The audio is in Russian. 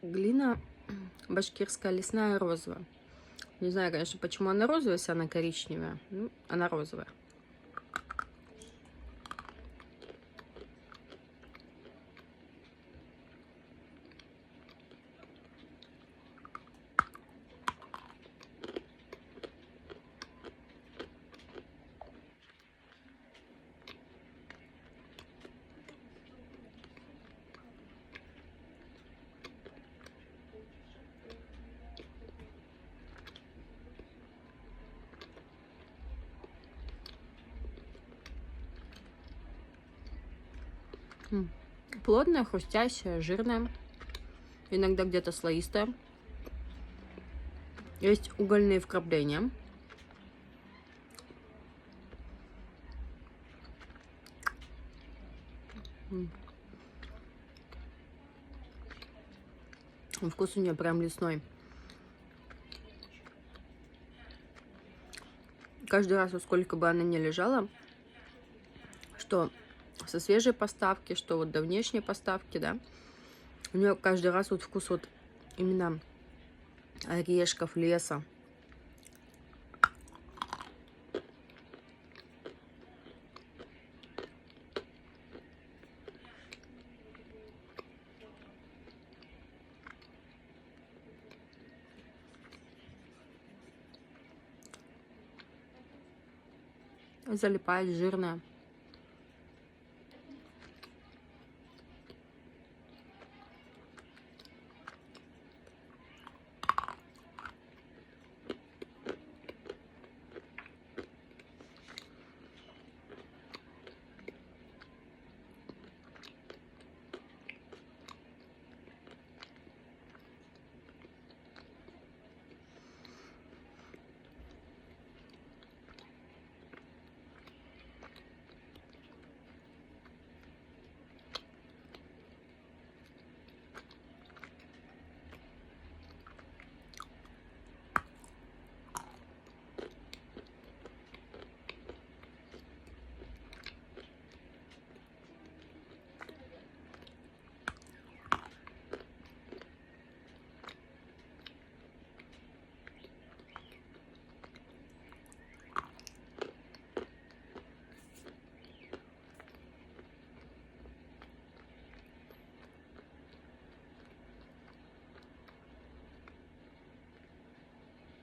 Глина башкирская лесная розовая. Не знаю, конечно, почему она розовая, если она коричневая. Ну, она розовая. Плотная, хрустящая, жирная. Иногда где-то слоистая. Есть угольные вкрапления. Вкус у нее прям лесной. Каждый раз, вот сколько бы она ни лежала, что со свежей поставки, что вот до внешней поставки, да, у нее каждый раз вот вкус вот именно орешков, леса. Залипает, жирная.